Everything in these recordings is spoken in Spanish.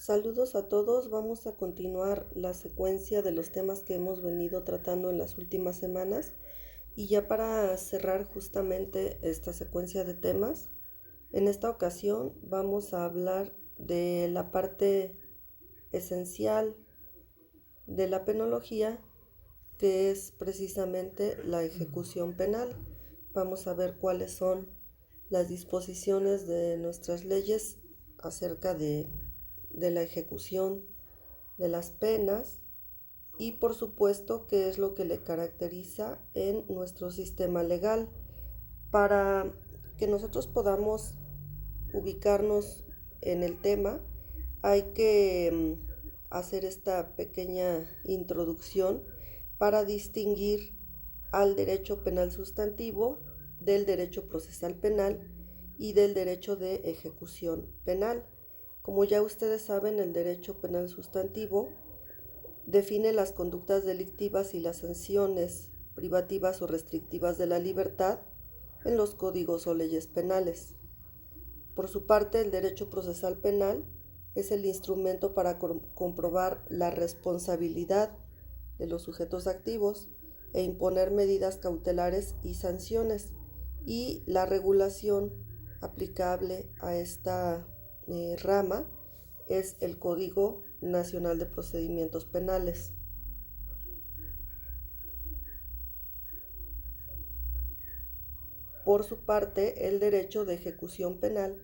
Saludos a todos, vamos a continuar la secuencia de los temas que hemos venido tratando en las últimas semanas y ya para cerrar justamente esta secuencia de temas, en esta ocasión vamos a hablar de la parte esencial de la penología, que es precisamente la ejecución penal. Vamos a ver cuáles son las disposiciones de nuestras leyes acerca de la ejecución de las penas y por supuesto qué es lo que le caracteriza en nuestro sistema legal. Para que nosotros podamos ubicarnos en el tema, hay que hacer esta pequeña introducción para distinguir al derecho penal sustantivo del derecho procesal penal y del derecho de ejecución penal. Como ya ustedes saben, el derecho penal sustantivo define las conductas delictivas y las sanciones privativas o restrictivas de la libertad en los códigos o leyes penales. Por su parte, el derecho procesal penal es el instrumento para comprobar la responsabilidad de los sujetos activos e imponer medidas cautelares y sanciones, y la regulación aplicable a esta rama es el Código Nacional de Procedimientos Penales. Por su parte, el derecho de ejecución penal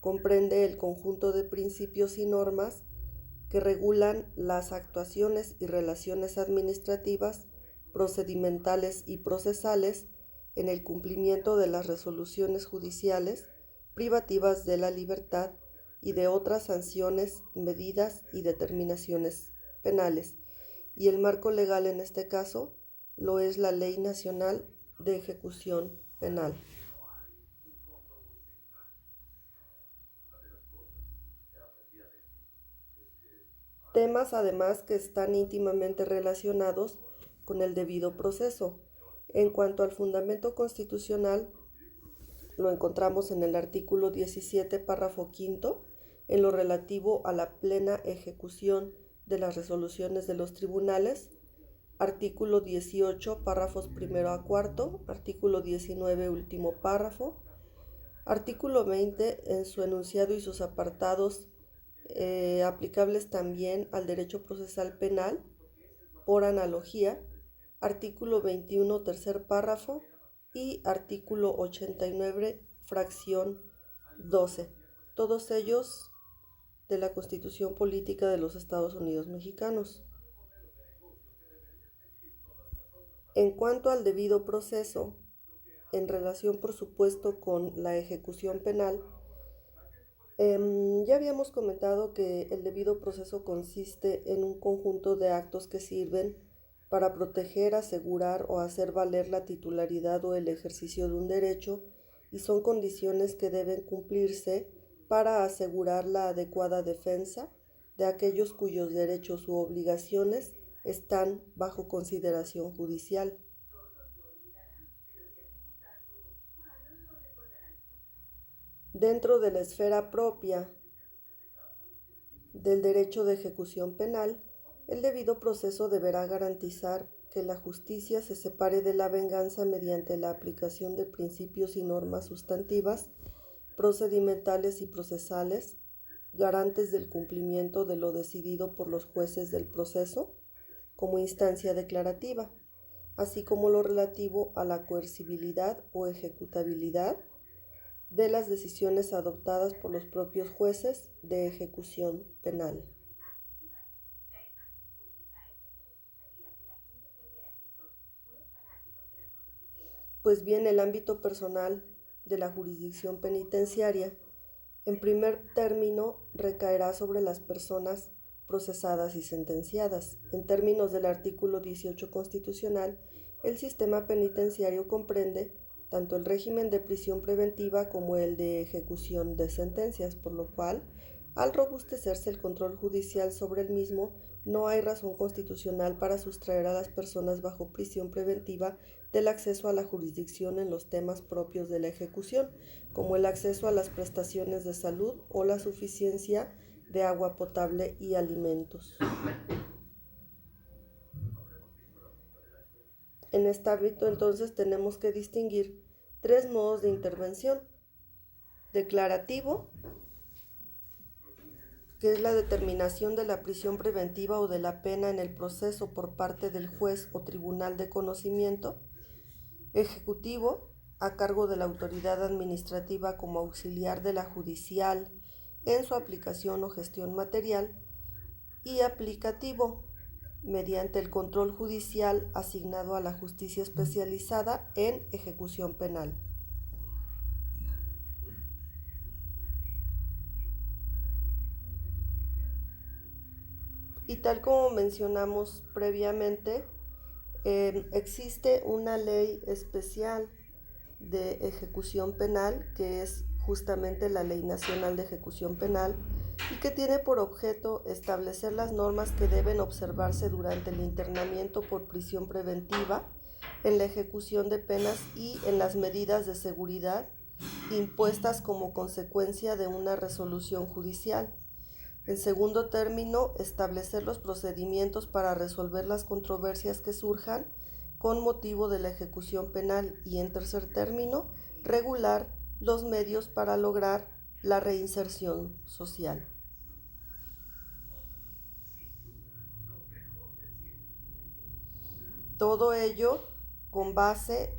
comprende el conjunto de principios y normas que regulan las actuaciones y relaciones administrativas, procedimentales y procesales en el cumplimiento de las resoluciones judiciales privativas de la libertad y de otras sanciones, medidas y determinaciones penales. Y el marco legal en este caso lo es la Ley Nacional de Ejecución Penal. Temas además que están íntimamente relacionados con el debido proceso. En cuanto al fundamento constitucional, lo encontramos en el artículo 17, párrafo quinto, en lo relativo a la plena ejecución de las resoluciones de los tribunales, artículo 18, párrafos primero a cuarto, artículo 19, último párrafo, artículo 20 en su enunciado y sus apartados aplicables también al derecho procesal penal, por analogía, artículo 21, tercer párrafo, y artículo 89, fracción 12, todos ellos de la Constitución Política de los Estados Unidos Mexicanos. En cuanto al debido proceso, en relación por supuesto con la ejecución penal, ya habíamos comentado que el debido proceso consiste en un conjunto de actos que sirven para proteger, asegurar o hacer valer la titularidad o el ejercicio de un derecho, y son condiciones que deben cumplirse para asegurar la adecuada defensa de aquellos cuyos derechos u obligaciones están bajo consideración judicial. Dentro de la esfera propia del derecho de ejecución penal, el debido proceso deberá garantizar que la justicia se separe de la venganza mediante la aplicación de principios y normas sustantivas, procedimentales y procesales, garantes del cumplimiento de lo decidido por los jueces del proceso como instancia declarativa, así como lo relativo a la coercibilidad o ejecutabilidad de las decisiones adoptadas por los propios jueces de ejecución penal. Pues bien, el ámbito personal de la jurisdicción penitenciaria, en primer término, recaerá sobre las personas procesadas y sentenciadas. En términos del artículo 18 constitucional, el sistema penitenciario comprende tanto el régimen de prisión preventiva como el de ejecución de sentencias, por lo cual, al robustecerse el control judicial sobre el mismo, no hay razón constitucional para sustraer a las personas bajo prisión preventiva del acceso a la jurisdicción en los temas propios de la ejecución, como el acceso a las prestaciones de salud o la suficiencia de agua potable y alimentos. En este ámbito entonces tenemos que distinguir tres modos de intervención: declarativo, que es la determinación de la prisión preventiva o de la pena en el proceso por parte del juez o tribunal de conocimiento; ejecutivo, a cargo de la autoridad administrativa como auxiliar de la judicial en su aplicación o gestión material; y aplicativo, mediante el control judicial asignado a la justicia especializada en ejecución penal. Y tal como mencionamos previamente, existe una ley especial de ejecución penal, que es justamente la Ley Nacional de Ejecución Penal, y que tiene por objeto establecer las normas que deben observarse durante el internamiento por prisión preventiva, en la ejecución de penas y en las medidas de seguridad impuestas como consecuencia de una resolución judicial. En segundo término, establecer los procedimientos para resolver las controversias que surjan con motivo de la ejecución penal. Y en tercer término, regular los medios para lograr la reinserción social. Todo ello con base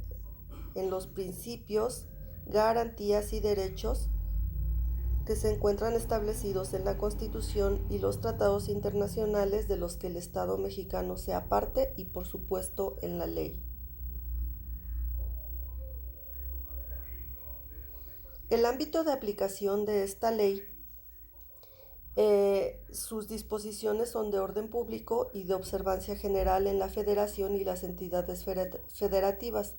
en los principios, garantías y derechos que se encuentran establecidos en la Constitución y los tratados internacionales de los que el Estado mexicano sea parte, y por supuesto en la ley. El ámbito de aplicación de esta ley, sus disposiciones son de orden público y de observancia general en la Federación y las entidades federativas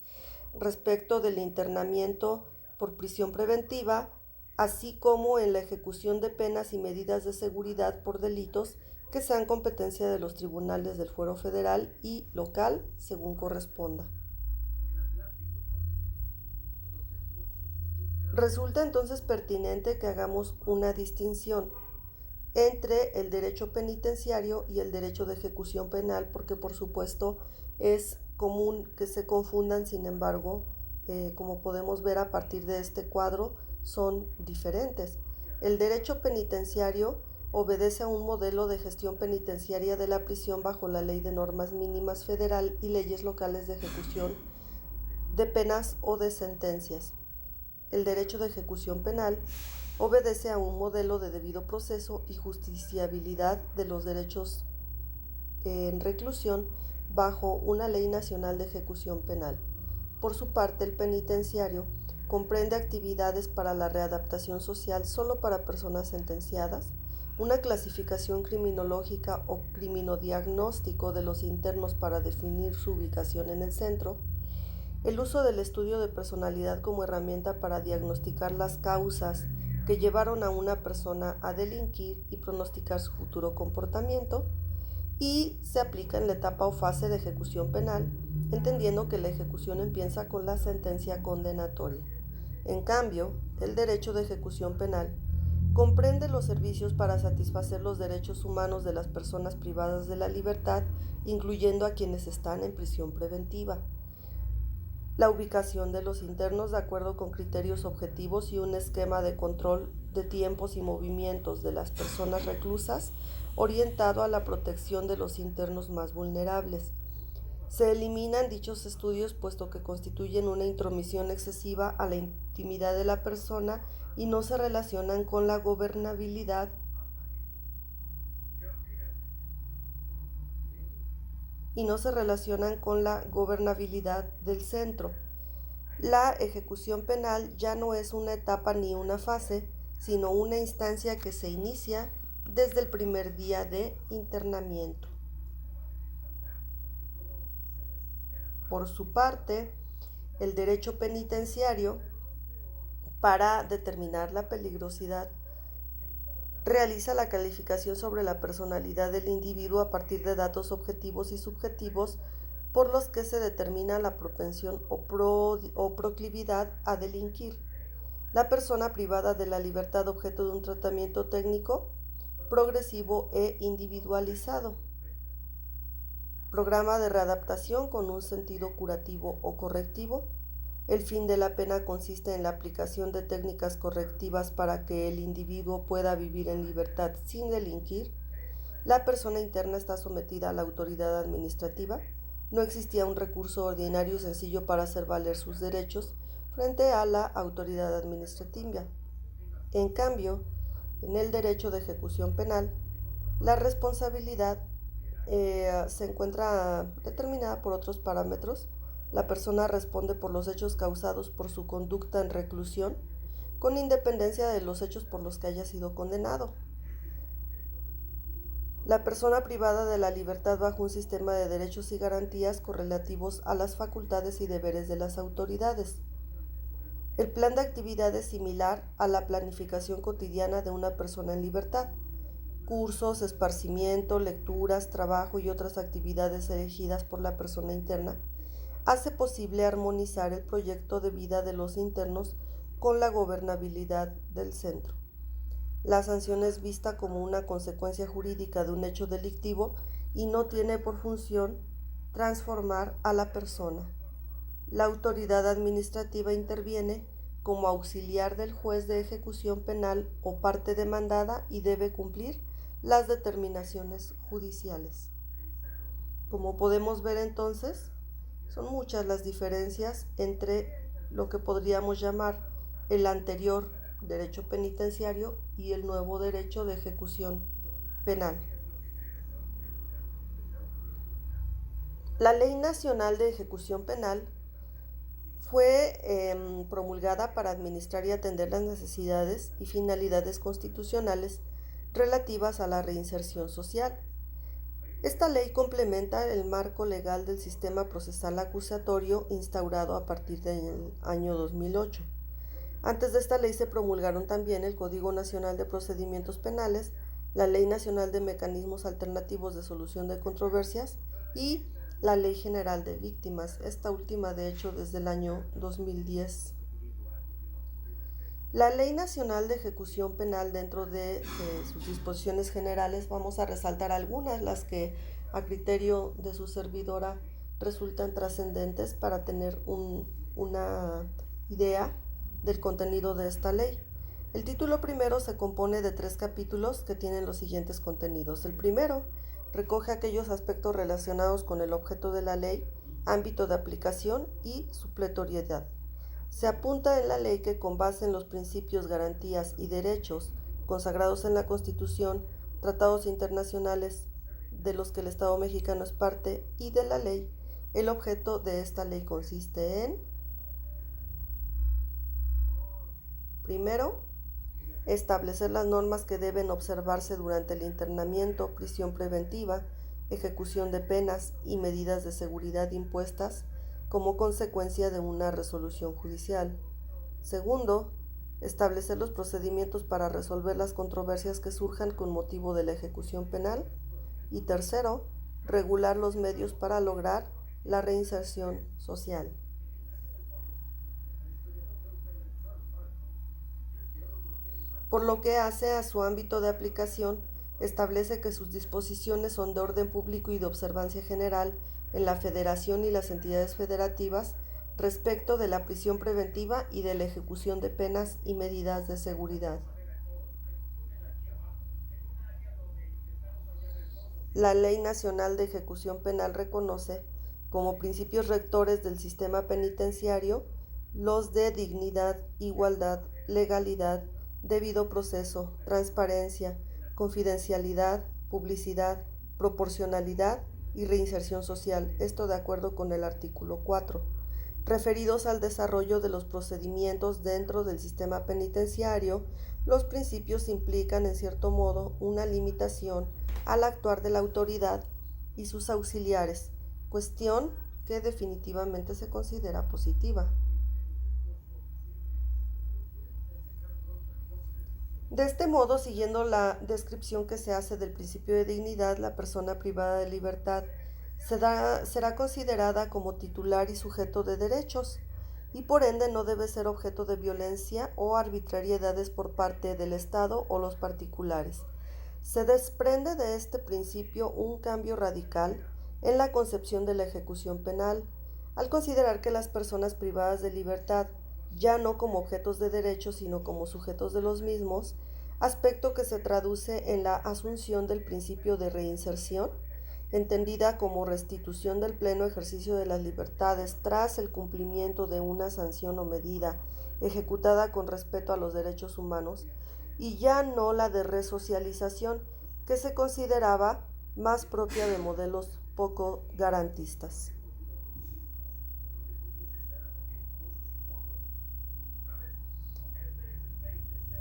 respecto del internamiento por prisión preventiva, así como en la ejecución de penas y medidas de seguridad por delitos que sean competencia de los tribunales del fuero federal y local, según corresponda. Resulta entonces pertinente que hagamos una distinción entre el derecho penitenciario y el derecho de ejecución penal, porque por supuesto es común que se confundan. Sin embargo, como podemos ver a partir de este cuadro, son diferentes. El derecho penitenciario obedece a un modelo de gestión penitenciaria de la prisión bajo la Ley de Normas Mínimas Federal y leyes locales de ejecución de penas o de sentencias. El derecho de ejecución penal obedece a un modelo de debido proceso y justiciabilidad de los derechos en reclusión bajo una ley nacional de ejecución penal. Por su parte, el penitenciario comprende actividades para la readaptación social solo para personas sentenciadas, una clasificación criminológica o criminodiagnóstico de los internos para definir su ubicación en el centro, el uso del estudio de personalidad como herramienta para diagnosticar las causas que llevaron a una persona a delinquir y pronosticar su futuro comportamiento, y se aplica en la etapa o fase de ejecución penal, entendiendo que la ejecución empieza con la sentencia condenatoria. En cambio, el derecho de ejecución penal comprende los servicios para satisfacer los derechos humanos de las personas privadas de la libertad, incluyendo a quienes están en prisión preventiva, la ubicación de los internos de acuerdo con criterios objetivos y un esquema de control de tiempos y movimientos de las personas reclusas orientado a la protección de los internos más vulnerables. Se eliminan dichos estudios puesto que constituyen una intromisión excesiva a la intimidad de la persona y no se relacionan con la gobernabilidad del centro. La ejecución penal ya no es una etapa ni una fase, sino una instancia que se inicia desde el primer día de internamiento. Por su parte, el derecho penitenciario, para determinar la peligrosidad, realiza la calificación sobre la personalidad del individuo a partir de datos objetivos y subjetivos por los que se determina la propensión o proclividad a delinquir. La persona privada de la libertad objeto de un tratamiento técnico progresivo e individualizado. Programa de readaptación con un sentido curativo o correctivo. El fin de la pena consiste en la aplicación de técnicas correctivas para que el individuo pueda vivir en libertad sin delinquir. La persona interna está sometida a la autoridad administrativa. No existía un recurso ordinario y sencillo para hacer valer sus derechos frente a la autoridad administrativa. En cambio, en el derecho de ejecución penal, la responsabilidad se encuentra determinada por otros parámetros. La persona responde por los hechos causados por su conducta en reclusión, con independencia de los hechos por los que haya sido condenado. La persona privada de la libertad bajo un sistema de derechos y garantías correlativos a las facultades y deberes de las autoridades. El plan de actividad es similar a la planificación cotidiana de una persona en libertad. Cursos, esparcimiento, lecturas, trabajo y otras actividades elegidas por la persona interna hace posible armonizar el proyecto de vida de los internos con la gobernabilidad del centro. La sanción es vista como una consecuencia jurídica de un hecho delictivo y no tiene por función transformar a la persona. La autoridad administrativa interviene como auxiliar del juez de ejecución penal o parte demandada y debe cumplir las determinaciones judiciales. Como podemos ver entonces, son muchas las diferencias entre lo que podríamos llamar el anterior derecho penitenciario y el nuevo derecho de ejecución penal. La Ley Nacional de Ejecución Penal fue promulgada para administrar y atender las necesidades y finalidades constitucionales relativas a la reinserción social. Esta ley complementa el marco legal del sistema procesal acusatorio instaurado a partir del año 2008. Antes de esta ley se promulgaron también el Código Nacional de Procedimientos Penales, la Ley Nacional de Mecanismos Alternativos de Solución de Controversias y la Ley General de Víctimas, esta última de hecho desde el año 2010. La Ley Nacional de Ejecución Penal, dentro de sus disposiciones generales, vamos a resaltar algunas, las que a criterio de su servidora resultan trascendentes para tener una idea del contenido de esta ley. El título primero se compone de 3 capítulos que tienen los siguientes contenidos. El primero recoge aquellos aspectos relacionados con el objeto de la ley, ámbito de aplicación y supletoriedad. Se apunta en la ley que con base en los principios, garantías y derechos consagrados en la Constitución, tratados internacionales de los que el Estado mexicano es parte y de la ley, el objeto de esta ley consiste en: primero, establecer las normas que deben observarse durante el internamiento, prisión preventiva, ejecución de penas y medidas de seguridad impuestas como consecuencia de una resolución judicial. Segundo, establecer los procedimientos para resolver las controversias que surjan con motivo de la ejecución penal. Y tercero, regular los medios para lograr la reinserción social. Por lo que hace a su ámbito de aplicación, establece que sus disposiciones son de orden público y de observancia general en la Federación y las entidades federativas respecto de la prisión preventiva y de la ejecución de penas y medidas de seguridad. La Ley Nacional de Ejecución Penal reconoce como principios rectores del sistema penitenciario los de dignidad, igualdad, legalidad, debido proceso, transparencia, confidencialidad, publicidad, proporcionalidad y reinserción social, esto de acuerdo con el artículo 4, referidos al desarrollo de los procedimientos dentro del sistema penitenciario. Los principios implican, en cierto modo, una limitación al actuar de la autoridad y sus auxiliares, cuestión que definitivamente se considera positiva. De este modo, siguiendo la descripción que se hace del principio de dignidad, la persona privada de libertad será considerada como titular y sujeto de derechos, y por ende no debe ser objeto de violencia o arbitrariedades por parte del Estado o los particulares. Se desprende de este principio un cambio radical en la concepción de la ejecución penal, al considerar que las personas privadas de libertad, ya no como objetos de derecho, sino como sujetos de los mismos, aspecto que se traduce en la asunción del principio de reinserción, entendida como restitución del pleno ejercicio de las libertades tras el cumplimiento de una sanción o medida ejecutada con respeto a los derechos humanos, y ya no la de resocialización, que se consideraba más propia de modelos poco garantistas.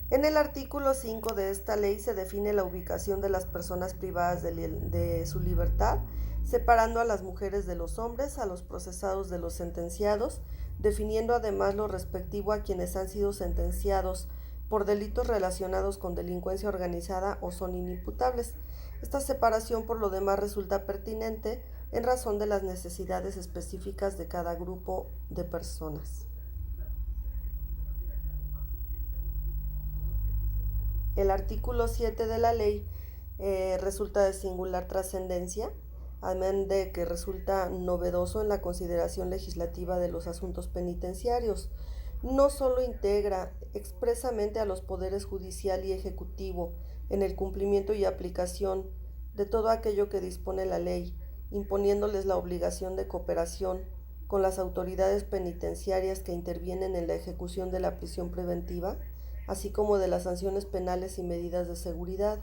En el artículo 5 de esta ley se define la ubicación de las personas privadas de su libertad, separando a las mujeres de los hombres, a los procesados de los sentenciados, definiendo además lo respectivo a quienes han sido sentenciados por delitos relacionados con delincuencia organizada o son inimputables. Esta separación por lo demás resulta pertinente en razón de las necesidades específicas de cada grupo de personas. El artículo 7 de la ley resulta de singular trascendencia, además de que resulta novedoso en la consideración legislativa de los asuntos penitenciarios. No solo integra expresamente a los poderes judicial y ejecutivo en el cumplimiento y aplicación de todo aquello que dispone la ley, imponiéndoles la obligación de cooperación con las autoridades penitenciarias que intervienen en la ejecución de la prisión preventiva, así como de las sanciones penales y medidas de seguridad,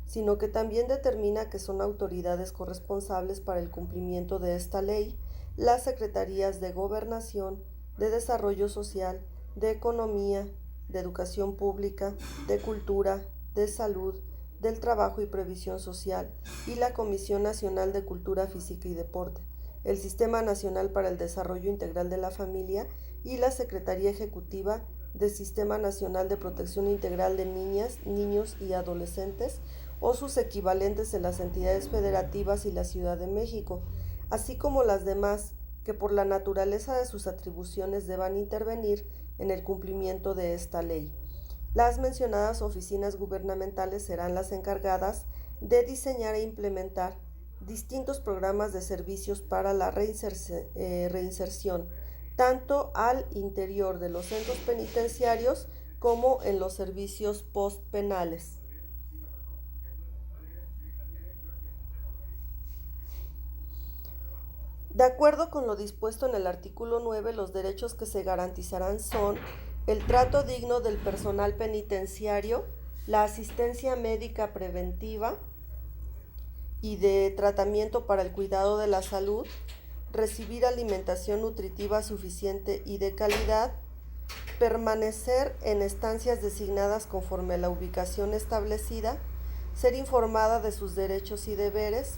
sino que también determina que son autoridades corresponsables para el cumplimiento de esta ley las secretarías de Gobernación, de Desarrollo Social, de Economía, de Educación Pública, de Cultura, de Salud, del Trabajo y Previsión Social y la Comisión Nacional de Cultura Física y Deporte, el Sistema Nacional para el Desarrollo Integral de la Familia y la Secretaría Ejecutiva del Sistema Nacional de Protección Integral de Niñas, Niños y Adolescentes o sus equivalentes en las entidades federativas y la Ciudad de México, así como las demás que por la naturaleza de sus atribuciones deban intervenir en el cumplimiento de esta ley. Las mencionadas oficinas gubernamentales serán las encargadas de diseñar e implementar distintos programas de servicios para la reinserción, tanto al interior de los centros penitenciarios como en los servicios postpenales. De acuerdo con lo dispuesto en el artículo 9, los derechos que se garantizarán son el trato digno del personal penitenciario, la asistencia médica preventiva y de tratamiento para el cuidado de la salud, recibir alimentación nutritiva suficiente y de calidad, permanecer en estancias designadas conforme a la ubicación establecida, ser informada de sus derechos y deberes,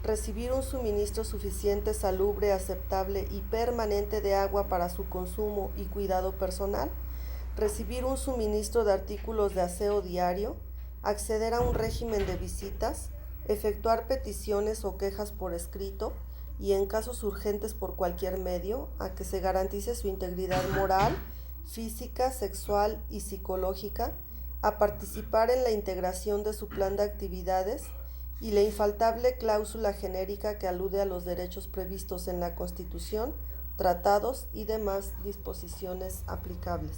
recibir un suministro suficiente, salubre, aceptable y permanente de agua para su consumo y cuidado personal, recibir un suministro de artículos de aseo diario, acceder a un régimen de visitas, efectuar peticiones o quejas por escrito y en casos urgentes por cualquier medio, a que se garantice su integridad moral, física, sexual y psicológica, a participar en la integración de su plan de actividades y la infaltable cláusula genérica que alude a los derechos previstos en la Constitución, tratados y demás disposiciones aplicables.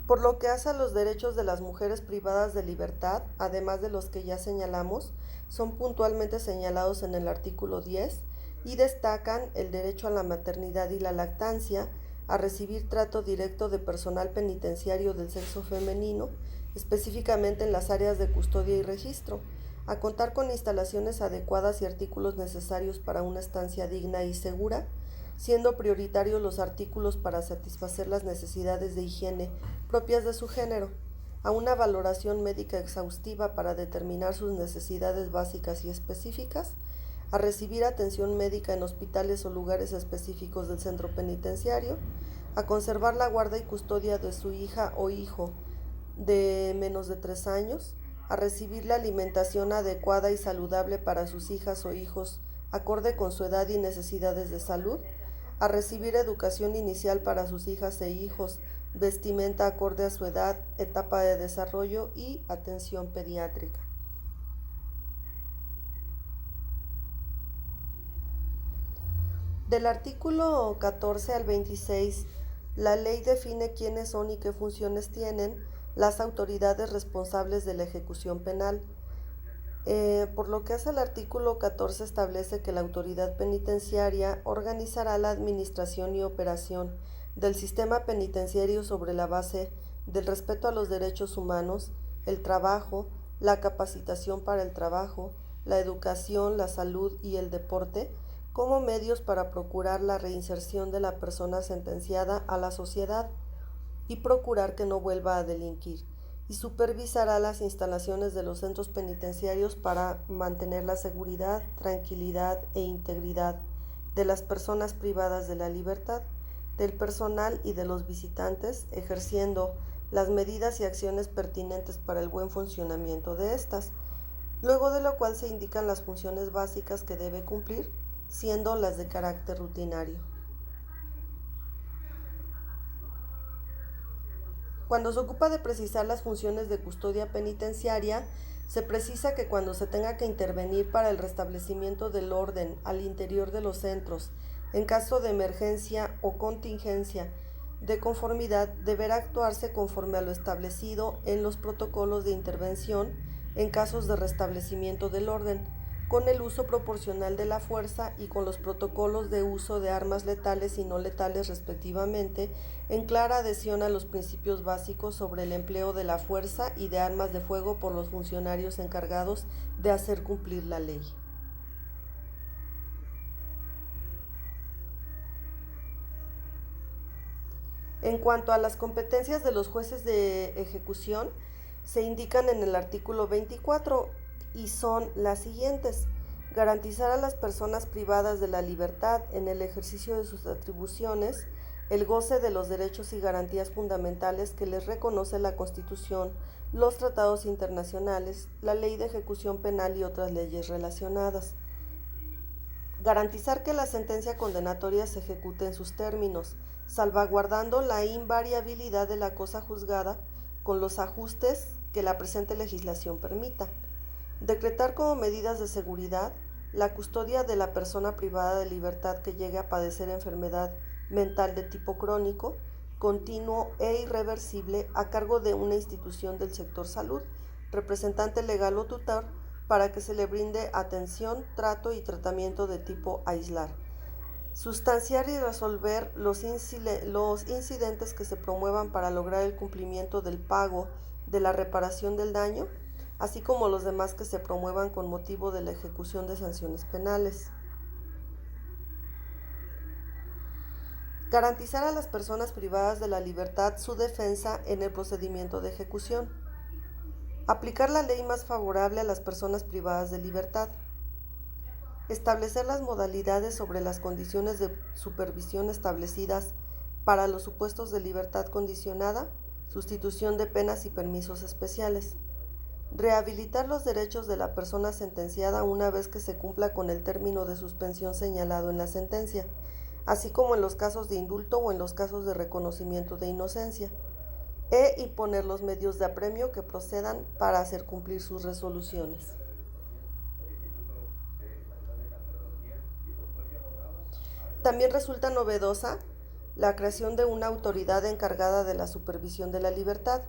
Por lo que hace a los derechos de las mujeres privadas de libertad, además de los que ya señalamos, son puntualmente señalados en el artículo 10 y destacan el derecho a la maternidad y la lactancia, a recibir trato directo de personal penitenciario del sexo femenino, específicamente en las áreas de custodia y registro, a contar con instalaciones adecuadas y artículos necesarios para una estancia digna y segura, siendo prioritarios los artículos para satisfacer las necesidades de higiene propias de su género, a una valoración médica exhaustiva para determinar sus necesidades básicas y específicas, a recibir atención médica en hospitales o lugares específicos del centro penitenciario, a conservar la guarda y custodia de su hija o hijo de menos de 3 años, a recibir la alimentación adecuada y saludable para sus hijas o hijos acorde con su edad y necesidades de salud, a recibir educación inicial para sus hijas e hijos, vestimenta acorde a su edad, etapa de desarrollo y atención pediátrica. Del artículo 14 al 26, la ley define quiénes son y qué funciones tienen las autoridades responsables de la ejecución penal. Por lo que hace el artículo 14 establece que la autoridad penitenciaria organizará la administración y operación del sistema penitenciario sobre la base del respeto a los derechos humanos, el trabajo, la capacitación para el trabajo, la educación, la salud y el deporte como medios para procurar la reinserción de la persona sentenciada a la sociedad y procurar que no vuelva a delinquir, y supervisará las instalaciones de los centros penitenciarios para mantener la seguridad, tranquilidad e integridad de las personas privadas de la libertad, del personal y de los visitantes, ejerciendo las medidas y acciones pertinentes para el buen funcionamiento de estas, luego de lo cual se indican las funciones básicas que debe cumplir, siendo las de carácter rutinario. Cuando se ocupa de precisar las funciones de custodia penitenciaria, se precisa que cuando se tenga que intervenir para el restablecimiento del orden al interior de los centros, en caso de emergencia o contingencia de conformidad, deberá actuarse conforme a lo establecido en los protocolos de intervención en casos de restablecimiento del orden, con el uso proporcional de la fuerza y con los protocolos de uso de armas letales y no letales respectivamente, en clara adhesión a los principios básicos sobre el empleo de la fuerza y de armas de fuego por los funcionarios encargados de hacer cumplir la ley. En cuanto a las competencias de los jueces de ejecución, se indican en el artículo 24 y son las siguientes: garantizar a las personas privadas de la libertad en el ejercicio de sus atribuciones el goce de los derechos y garantías fundamentales que les reconoce la Constitución, los tratados internacionales, la ley de ejecución penal y otras leyes relacionadas. Garantizar que la sentencia condenatoria se ejecute en sus términos, salvaguardando la invariabilidad de la cosa juzgada con los ajustes que la presente legislación permita. Decretar como medidas de seguridad la custodia de la persona privada de libertad que llegue a padecer enfermedad mental de tipo crónico, continuo e irreversible a cargo de una institución del sector salud, representante legal o tutor, para que se le brinde atención, trato y tratamiento de tipo aislar. Sustanciar y resolver los incidentes que se promuevan para lograr el cumplimiento del pago de la reparación del daño, así como los demás que se promuevan con motivo de la ejecución de sanciones penales. Garantizar a las personas privadas de la libertad su defensa en el procedimiento de ejecución. Aplicar la ley más favorable a las personas privadas de libertad. Establecer las modalidades sobre las condiciones de supervisión establecidas para los supuestos de libertad condicionada, sustitución de penas y permisos especiales. Rehabilitar los derechos de la persona sentenciada una vez que se cumpla con el término de suspensión señalado en la sentencia, así como en los casos de indulto o en los casos de reconocimiento de inocencia, e imponer los medios de apremio que procedan para hacer cumplir sus resoluciones. También resulta novedosa la creación de una autoridad encargada de la supervisión de la libertad.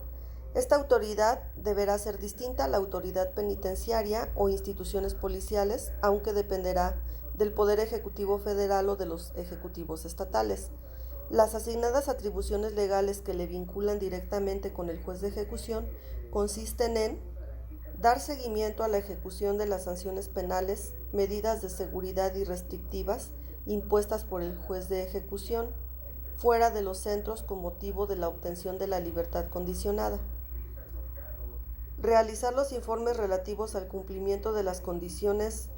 Esta autoridad deberá ser distinta a la autoridad penitenciaria o instituciones policiales, aunque dependerá del Poder Ejecutivo Federal o de los ejecutivos estatales. Las asignadas atribuciones legales que le vinculan directamente con el juez de ejecución consisten en dar seguimiento a la ejecución de las sanciones penales, medidas de seguridad y restrictivas impuestas por el juez de ejecución, fuera de los centros con motivo de la obtención de la libertad condicionada. Realizar los informes relativos al cumplimiento de las condiciones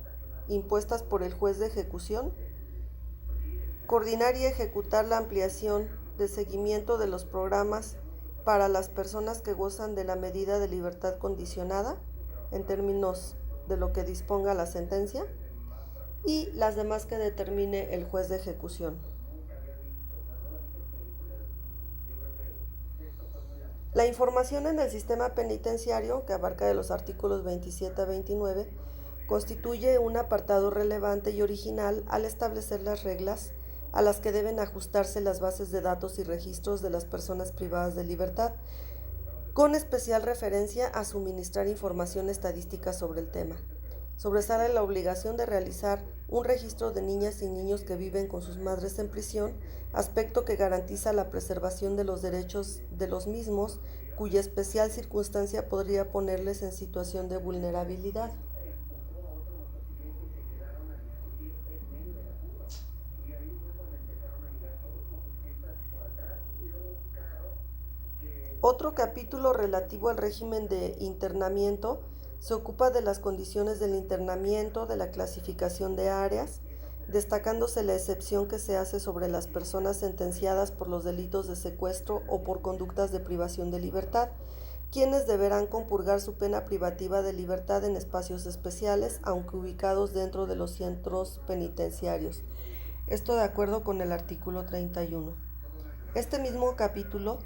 impuestas por el juez de ejecución. Coordinar y ejecutar la ampliación de seguimiento de los programas para las personas que gozan de la medida de libertad condicionada, en términos de lo que disponga la sentencia, y las demás que determine el juez de ejecución. La información en el sistema penitenciario, que abarca de los artículos 27 a 29, constituye un apartado relevante y original al establecer las reglas a las que deben ajustarse las bases de datos y registros de las personas privadas de libertad, con especial referencia a suministrar información estadística sobre el tema. Sobresale la obligación de realizar un registro de niñas y niños que viven con sus madres en prisión, aspecto que garantiza la preservación de los derechos de los mismos, cuya especial circunstancia podría ponerles en situación de vulnerabilidad. Otro capítulo relativo al régimen de internamiento se ocupa de las condiciones del internamiento, de la clasificación de áreas, destacándose la excepción que se hace sobre las personas sentenciadas por los delitos de secuestro o por conductas de privación de libertad, quienes deberán compurgar su pena privativa de libertad en espacios especiales, aunque ubicados dentro de los centros penitenciarios. Esto de acuerdo con el artículo 31. Este mismo capítulo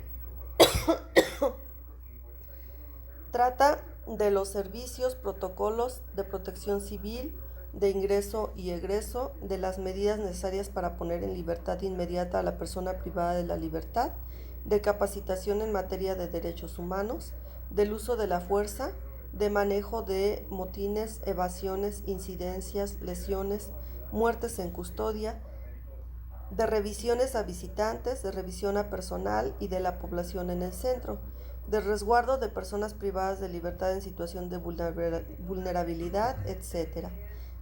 trata de los servicios, protocolos de protección civil, de ingreso y egreso, de las medidas necesarias para poner en libertad inmediata a la persona privada de la libertad, de capacitación en materia de derechos humanos, del uso de la fuerza, de manejo de motines, evasiones, incidencias, lesiones, muertes en custodia, de revisiones a visitantes, de revisión a personal y de la población en el centro, de resguardo de personas privadas de libertad en situación de vulnerabilidad, etc.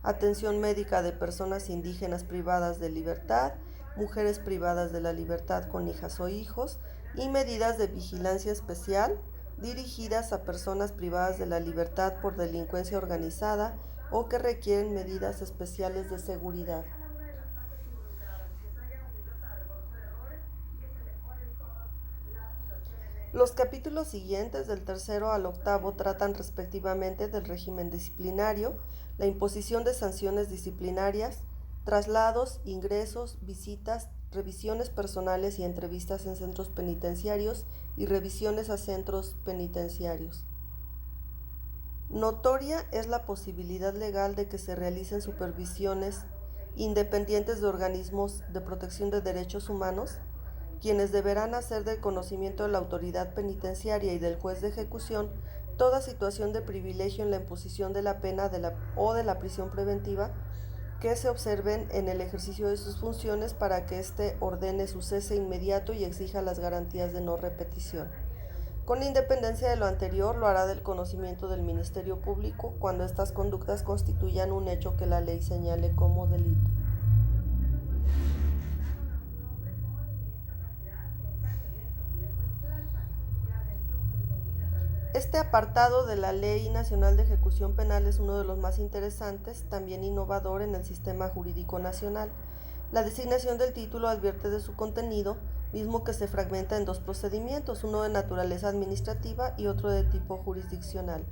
Atención médica de personas indígenas privadas de libertad, mujeres privadas de la libertad con hijas o hijos y medidas de vigilancia especial dirigidas a personas privadas de la libertad por delincuencia organizada o que requieren medidas especiales de seguridad. Los capítulos siguientes, del tercero al octavo, tratan respectivamente del régimen disciplinario, la imposición de sanciones disciplinarias, traslados, ingresos, visitas, revisiones personales y entrevistas en centros penitenciarios y revisiones a centros penitenciarios. Notoria es la posibilidad legal de que se realicen supervisiones independientes de organismos de protección de derechos humanos, quienes deberán hacer del conocimiento de la autoridad penitenciaria y del juez de ejecución toda situación de privilegio en la imposición de la pena o de la prisión preventiva que se observen en el ejercicio de sus funciones para que éste ordene su cese inmediato y exija las garantías de no repetición. Con independencia de lo anterior, lo hará del conocimiento del Ministerio Público cuando estas conductas constituyan un hecho que la ley señale como delito. Este apartado de la Ley Nacional de Ejecución Penal es uno de los más interesantes, también innovador en el sistema jurídico nacional. La designación del título advierte de su contenido, mismo que se fragmenta en dos procedimientos, uno de naturaleza administrativa y otro de tipo jurisdiccional.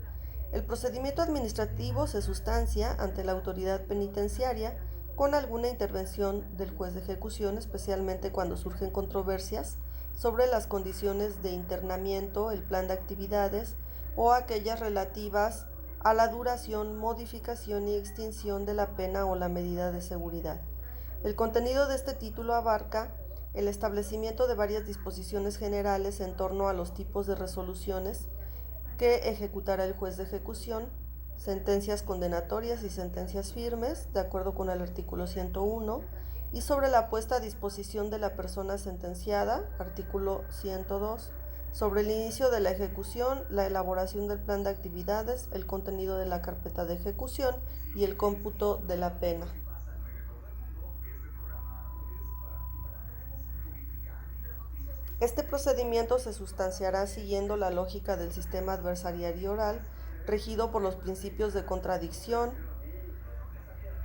El procedimiento administrativo se sustancia ante la autoridad penitenciaria con alguna intervención del juez de ejecución, especialmente cuando surgen controversias sobre las condiciones de internamiento, el plan de actividades o aquellas relativas a la duración, modificación y extinción de la pena o la medida de seguridad. El contenido de este título abarca el establecimiento de varias disposiciones generales en torno a los tipos de resoluciones que ejecutará el juez de ejecución, sentencias condenatorias y sentencias firmes, de acuerdo con el artículo 101, y sobre la puesta a disposición de la persona sentenciada, artículo 102, sobre el inicio de la ejecución, la elaboración del plan de actividades, el contenido de la carpeta de ejecución y el cómputo de la pena. Este procedimiento se sustanciará siguiendo la lógica del sistema adversarial y oral, regido por los principios de contradicción,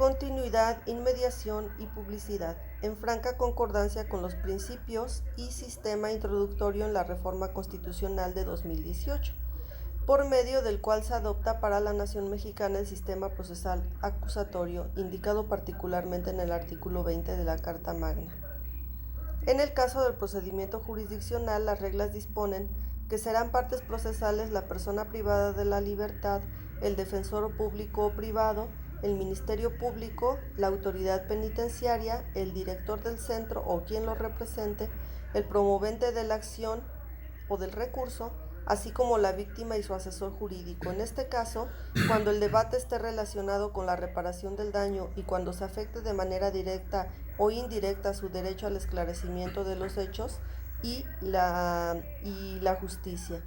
continuidad, inmediación y publicidad, en franca concordancia con los principios y sistema introductorio en la Reforma Constitucional de 2018, por medio del cual se adopta para la nación mexicana el sistema procesal acusatorio, indicado particularmente en el artículo 20 de la Carta Magna. En el caso del procedimiento jurisdiccional, las reglas disponen que serán partes procesales la persona privada de la libertad, el defensor público o privado, el Ministerio Público, la autoridad penitenciaria, el director del centro o quien lo represente, el promovente de la acción o del recurso, así como la víctima y su asesor jurídico. En este caso, cuando el debate esté relacionado con la reparación del daño y cuando se afecte de manera directa o indirecta su derecho al esclarecimiento de los hechos y la justicia.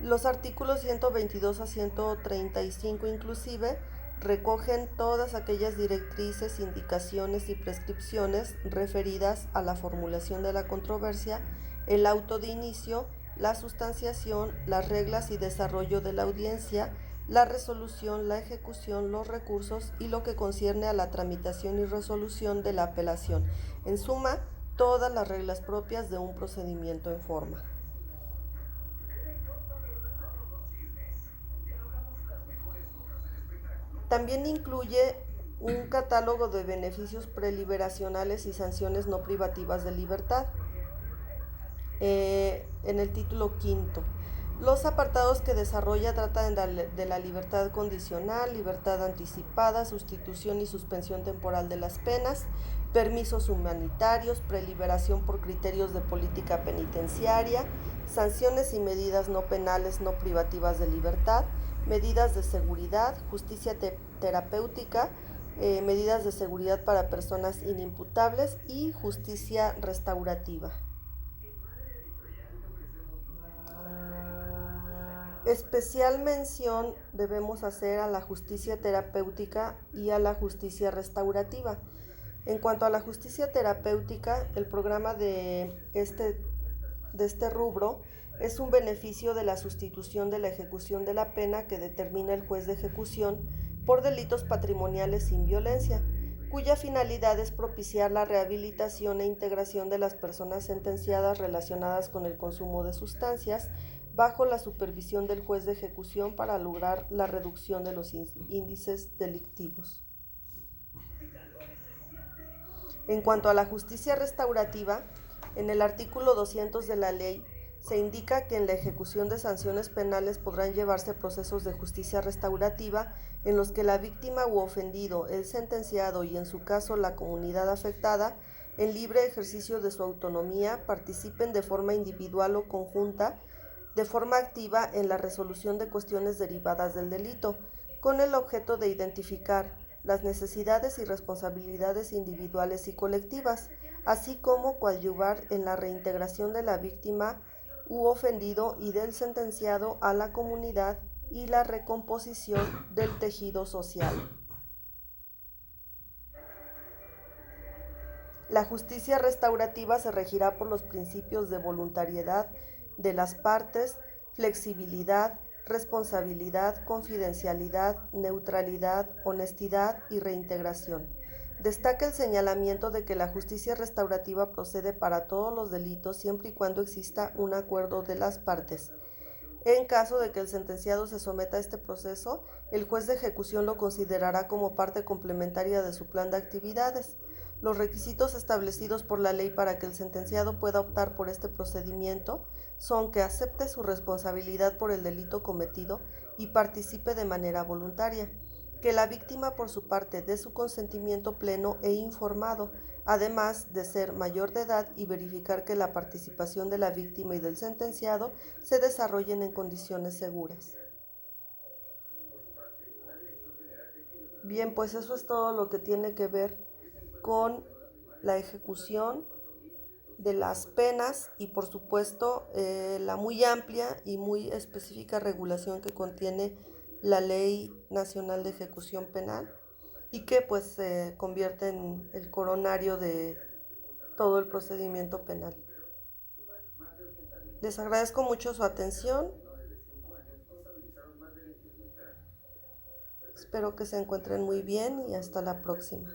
Los artículos 122 a 135 inclusive recogen todas aquellas directrices, indicaciones y prescripciones referidas a la formulación de la controversia, el auto de inicio, la sustanciación, las reglas y desarrollo de la audiencia, la resolución, la ejecución, los recursos y lo que concierne a la tramitación y resolución de la apelación. En suma, todas las reglas propias de un procedimiento en forma. También incluye un catálogo de beneficios preliberacionales y sanciones no privativas de libertad. En el título quinto, los apartados que desarrolla tratan de la libertad condicional, libertad anticipada, sustitución y suspensión temporal de las penas, permisos humanitarios, preliberación por criterios de política penitenciaria, sanciones y medidas no penales no privativas de libertad, medidas de seguridad, justicia terapéutica, medidas de seguridad para personas inimputables y justicia restaurativa. Especial mención debemos hacer a la justicia terapéutica y a la justicia restaurativa. En cuanto a la justicia terapéutica, el programa de este rubro es un beneficio de la sustitución de la ejecución de la pena que determina el juez de ejecución por delitos patrimoniales sin violencia, cuya finalidad es propiciar la rehabilitación e integración de las personas sentenciadas relacionadas con el consumo de sustancias bajo la supervisión del juez de ejecución para lograr la reducción de los índices delictivos. En cuanto a la justicia restaurativa, en el artículo 200 de la ley se indica que en la ejecución de sanciones penales podrán llevarse procesos de justicia restaurativa en los que la víctima u ofendido, el sentenciado y en su caso la comunidad afectada, en libre ejercicio de su autonomía, participen de forma individual o conjunta, de forma activa en la resolución de cuestiones derivadas del delito, con el objeto de identificar las necesidades y responsabilidades individuales y colectivas, así como coadyuvar en la reintegración de la víctima u ofendido y del sentenciado a la comunidad y la recomposición del tejido social. La justicia restaurativa se regirá por los principios de voluntariedad de las partes, flexibilidad, responsabilidad, confidencialidad, neutralidad, honestidad y reintegración. Destaca el señalamiento de que la justicia restaurativa procede para todos los delitos siempre y cuando exista un acuerdo de las partes. En caso de que el sentenciado se someta a este proceso, el juez de ejecución lo considerará como parte complementaria de su plan de actividades. Los requisitos establecidos por la ley para que el sentenciado pueda optar por este procedimiento son que acepte su responsabilidad por el delito cometido y participe de manera voluntaria, que la víctima por su parte dé su consentimiento pleno e informado, además de ser mayor de edad y verificar que la participación de la víctima y del sentenciado se desarrollen en condiciones seguras. Bien, pues eso es todo lo que tiene que ver con la ejecución de las penas y por supuesto la muy amplia y muy específica regulación que contiene la Ley Nacional de Ejecución Penal y que pues se convierte en el coronario de todo el procedimiento penal. Les agradezco mucho su atención. Espero que se encuentren muy bien y hasta la próxima.